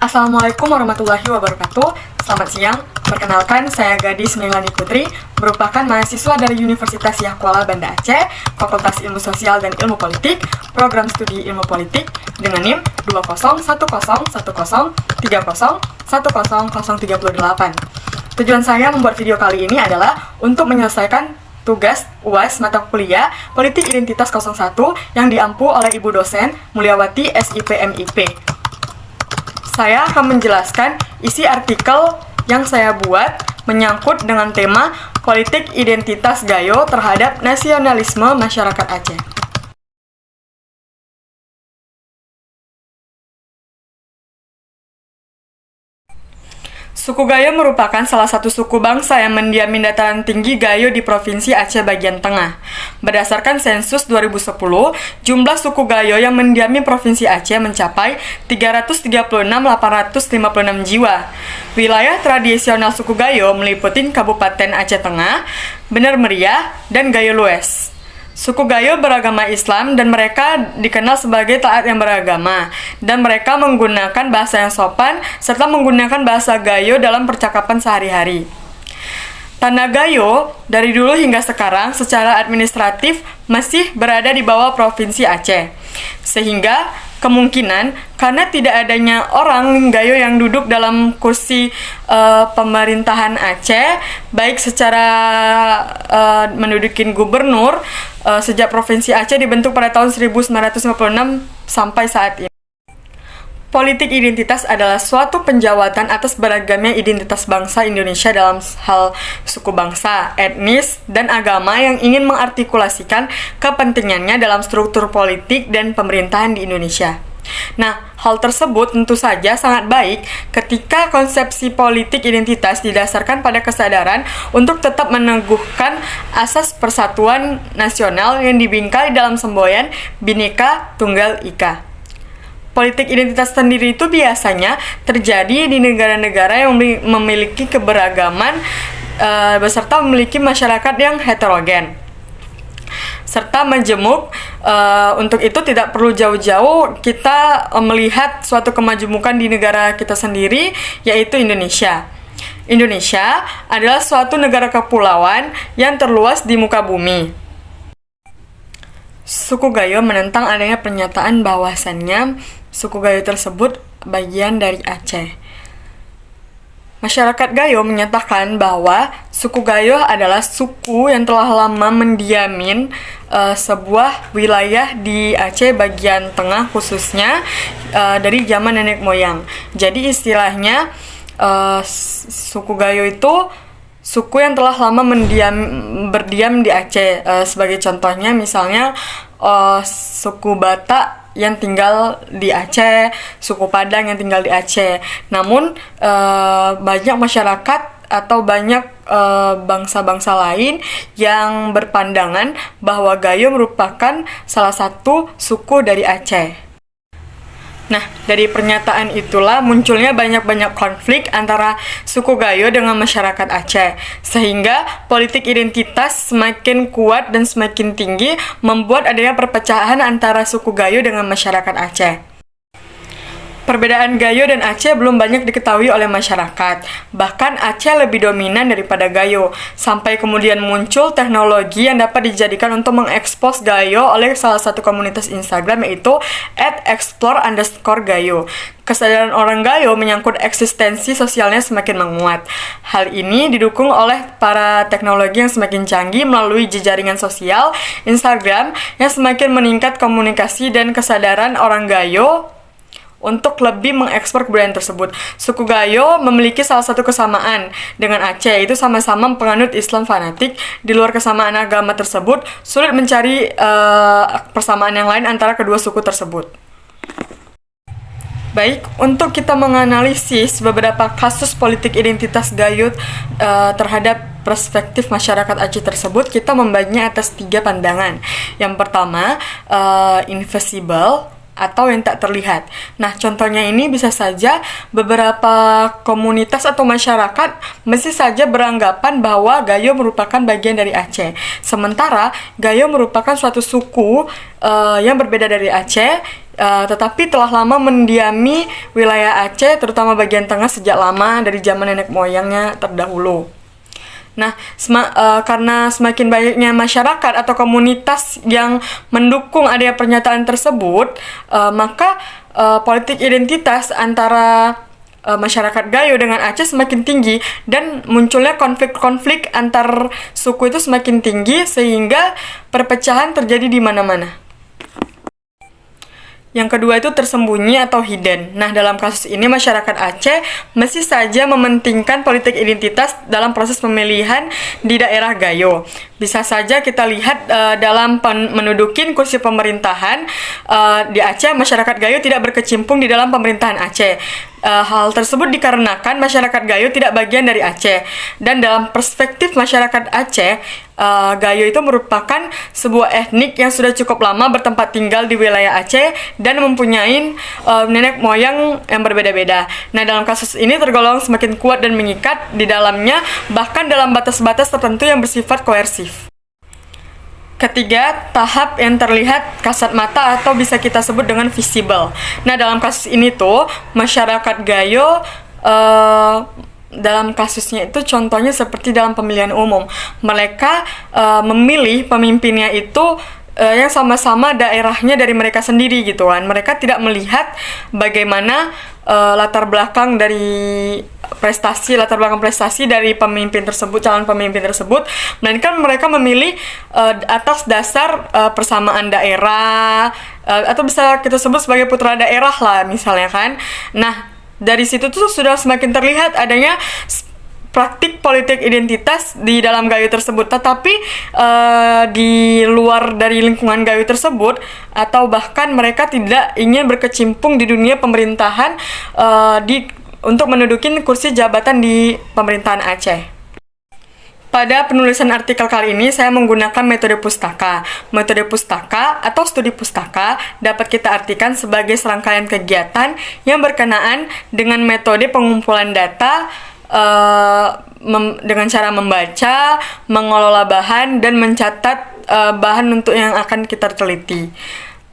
Assalamualaikum warahmatullahi wabarakatuh. Selamat siang. Perkenalkan, saya Gadis Melani Putri, merupakan mahasiswa dari Universitas Yahkuala Banda Aceh, Fakultas Ilmu Sosial dan Ilmu Politik, Program Studi Ilmu Politik, dengan NIM 201010301038. Tujuan saya membuat video kali ini adalah untuk menyelesaikan tugas UAS mata kuliah Politik Identitas 01 yang diampu oleh Ibu dosen Mulyawati SIPMIP. Saya akan menjelaskan isi artikel yang saya buat menyangkut dengan tema politik identitas Gayo terhadap nasionalisme masyarakat Aceh. Suku Gayo merupakan salah satu suku bangsa yang mendiami dataran tinggi Gayo di Provinsi Aceh bagian tengah. Berdasarkan sensus 2010, jumlah suku Gayo yang mendiami Provinsi Aceh mencapai 336.856 jiwa. Wilayah tradisional suku Gayo meliputi Kabupaten Aceh Tengah, Bener Meriah, dan Gayo Lues. Suku Gayo beragama Islam dan mereka dikenal sebagai taat yang beragama, dan mereka menggunakan bahasa yang sopan serta menggunakan bahasa Gayo dalam percakapan sehari-hari. Tanah Gayo dari dulu hingga sekarang secara administratif masih berada di bawah Provinsi Aceh, sehingga kemungkinan karena tidak adanya orang Gayo yang duduk dalam kursi pemerintahan Aceh, baik secara mendudukin gubernur sejak Provinsi Aceh dibentuk pada tahun 1956 sampai saat ini. Politik identitas adalah suatu penjawatan atas beragamnya identitas bangsa Indonesia dalam hal suku bangsa, etnis, dan agama yang ingin mengartikulasikan kepentingannya dalam struktur politik dan pemerintahan di Indonesia. Nah, hal tersebut tentu saja sangat baik ketika konsepsi politik identitas didasarkan pada kesadaran untuk tetap meneguhkan asas persatuan nasional yang dibingkai dalam semboyan Bhinneka Tunggal Ika. Politik identitas sendiri itu biasanya terjadi di negara-negara yang memiliki keberagaman beserta memiliki masyarakat yang heterogen serta majemuk. Untuk itu tidak perlu jauh-jauh kita melihat suatu kemajemukan di negara kita sendiri, yaitu Indonesia. Indonesia adalah suatu negara kepulauan yang terluas di muka bumi. Suku Gayo menentang adanya pernyataan bahwasannya suku Gayo tersebut bagian dari Aceh. Masyarakat Gayo menyatakan bahwa suku Gayo adalah suku yang telah lama mendiamin sebuah wilayah di Aceh bagian tengah, khususnya dari zaman nenek moyang. Jadi istilahnya suku Gayo itu suku yang telah lama berdiam di Aceh. Sebagai contohnya misalnya suku Batak yang tinggal di Aceh, suku Padang yang tinggal di Aceh. Namun banyak masyarakat atau banyak bangsa-bangsa lain yang berpandangan bahwa Gayo merupakan salah satu suku dari Aceh. Nah, dari pernyataan itulah munculnya banyak-banyak konflik antara suku Gayo dengan masyarakat Aceh, sehingga politik identitas semakin kuat dan semakin tinggi, membuat adanya perpecahan antara suku Gayo dengan masyarakat Aceh. Perbedaan Gayo dan Aceh belum banyak diketahui oleh masyarakat. Bahkan Aceh lebih dominan daripada Gayo, sampai kemudian muncul teknologi yang dapat dijadikan untuk mengekspos Gayo oleh salah satu komunitas Instagram, yaitu @explore_gayo. Kesadaran orang Gayo menyangkut eksistensi sosialnya semakin menguat. Hal ini didukung oleh para teknologi yang semakin canggih melalui jejaringan sosial Instagram yang semakin meningkat komunikasi dan kesadaran orang Gayo untuk lebih mengekspor kebudayaan tersebut. Suku Gayo memiliki salah satu kesamaan dengan Aceh, yaitu sama-sama penganut Islam fanatik. Di luar kesamaan agama tersebut, sulit mencari persamaan yang lain antara kedua suku tersebut. Baik, untuk kita menganalisis beberapa kasus politik identitas Gayo terhadap perspektif masyarakat Aceh tersebut, kita membaginya atas 3 pandangan. Yang pertama, invisible atau yang tak terlihat. Nah, contohnya ini bisa saja beberapa komunitas atau masyarakat mesti saja beranggapan bahwa Gayo merupakan bagian dari Aceh. Sementara Gayo merupakan suatu suku yang berbeda dari Aceh tetapi telah lama mendiami wilayah Aceh, terutama bagian tengah sejak lama dari zaman nenek moyangnya terdahulu. Nah, karena semakin banyaknya masyarakat atau komunitas yang mendukung adanya pernyataan tersebut, maka politik identitas antara masyarakat Gayo dengan Aceh semakin tinggi dan munculnya konflik-konflik antar suku itu semakin tinggi sehingga perpecahan terjadi di mana-mana. Yang kedua itu tersembunyi atau hidden. Nah, dalam kasus ini masyarakat Aceh masih saja mementingkan politik identitas dalam proses pemilihan di daerah Gayo. Bisa saja kita lihat dalam mendudukin kursi pemerintahan di Aceh, masyarakat Gayo tidak berkecimpung di dalam pemerintahan Aceh. Hal tersebut dikarenakan masyarakat Gayo tidak bagian dari Aceh. Dan dalam perspektif masyarakat Aceh, Gayo itu merupakan sebuah etnik yang sudah cukup lama bertempat tinggal di wilayah Aceh dan mempunyai nenek moyang yang berbeda-beda. Nah, dalam kasus ini tergolong semakin kuat dan mengikat di dalamnya, bahkan dalam batas-batas tertentu yang bersifat koersif. Ketiga, tahap yang terlihat kasat mata atau bisa kita sebut dengan visible. Nah, dalam kasus ini tuh, masyarakat Gayo dalam kasusnya itu contohnya seperti dalam pemilihan umum. Mereka memilih pemimpinnya itu yang sama-sama daerahnya dari mereka sendiri gitu kan. Mereka tidak melihat bagaimana latar belakang prestasi dari pemimpin tersebut, calon pemimpin tersebut, melainkan mereka memilih atas dasar persamaan daerah, atau bisa kita sebut sebagai putra daerah lah misalnya kan. Nah, dari situ tuh sudah semakin terlihat adanya praktik politik identitas di dalam Gayo tersebut, tetapi di luar dari lingkungan Gayo tersebut, atau bahkan mereka tidak ingin berkecimpung di dunia pemerintahan untuk menduduki kursi jabatan di pemerintahan Aceh. Pada penulisan artikel kali ini, saya menggunakan metode pustaka. Metode pustaka atau studi pustaka dapat kita artikan sebagai serangkaian kegiatan yang berkenaan dengan metode pengumpulan data dengan cara membaca, mengelola bahan, dan mencatat bahan untuk yang akan kita teliti.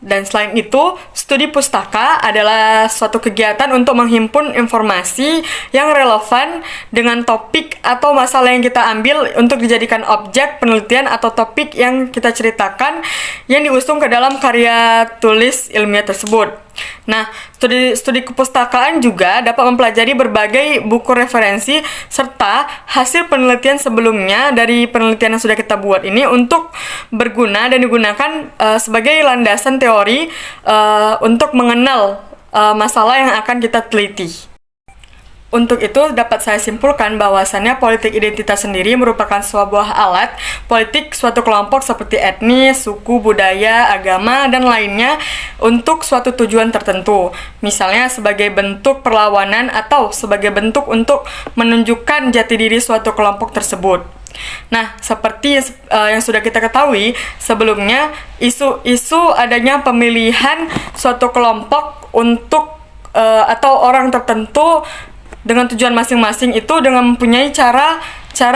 Dan selain itu, studi pustaka adalah suatu kegiatan untuk menghimpun informasi yang relevan dengan topik atau masalah yang kita ambil untuk dijadikan objek penelitian atau topik yang kita ceritakan yang diusung ke dalam karya tulis ilmiah tersebut. Nah, studi kepustakaan juga dapat mempelajari berbagai buku referensi serta hasil penelitian sebelumnya dari penelitian yang sudah kita buat ini untuk berguna dan digunakan sebagai landasan teori untuk mengenal masalah yang akan kita teliti. Untuk itu, dapat saya simpulkan bahwasannya politik identitas sendiri merupakan sebuah alat politik suatu kelompok seperti etnis, suku, budaya, agama, dan lainnya untuk suatu tujuan tertentu. Misalnya sebagai bentuk perlawanan atau sebagai bentuk untuk menunjukkan jati diri suatu kelompok tersebut. Nah, seperti yang sudah kita ketahui sebelumnya, isu adanya pemilihan suatu kelompok untuk atau orang tertentu dengan tujuan masing-masing itu dengan mempunyai cara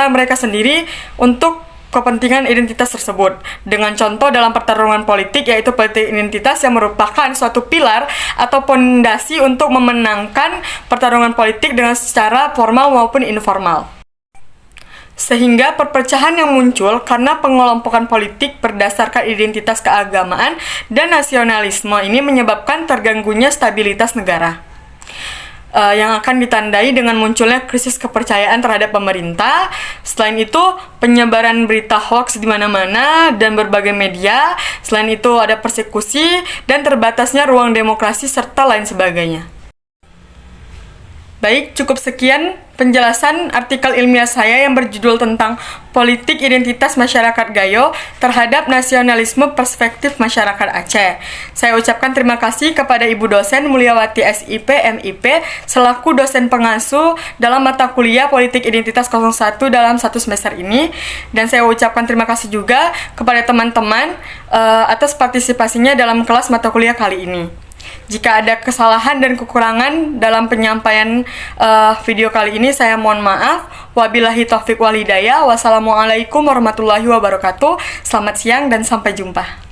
mereka sendiri untuk kepentingan identitas tersebut. Dengan contoh dalam pertarungan politik, yaitu politik identitas yang merupakan suatu pilar atau pondasi untuk memenangkan pertarungan politik dengan secara formal maupun informal. Sehingga perpecahan yang muncul karena pengelompokan politik berdasarkan identitas keagamaan dan nasionalisme ini menyebabkan terganggunya stabilitas negara. Yang akan ditandai dengan munculnya krisis kepercayaan terhadap pemerintah. Selain itu, penyebaran berita hoaks di mana-mana dan berbagai media. Selain itu, ada persekusi dan terbatasnya ruang demokrasi serta lain sebagainya. Baik, cukup sekian penjelasan artikel ilmiah saya yang berjudul tentang politik identitas masyarakat Gayo terhadap nasionalisme perspektif masyarakat Aceh. Saya ucapkan terima kasih kepada Ibu dosen Mulyawati SIP MIP selaku dosen pengasuh dalam mata kuliah Politik Identitas 01 dalam 1 semester ini, dan saya ucapkan terima kasih juga kepada teman-teman atas partisipasinya dalam kelas mata kuliah kali ini. Jika ada kesalahan dan kekurangan dalam penyampaian video kali ini, saya mohon maaf. Wabillahi taufiq wal hidayah. Wassalamualaikum warahmatullahi wabarakatuh. Selamat siang dan sampai jumpa.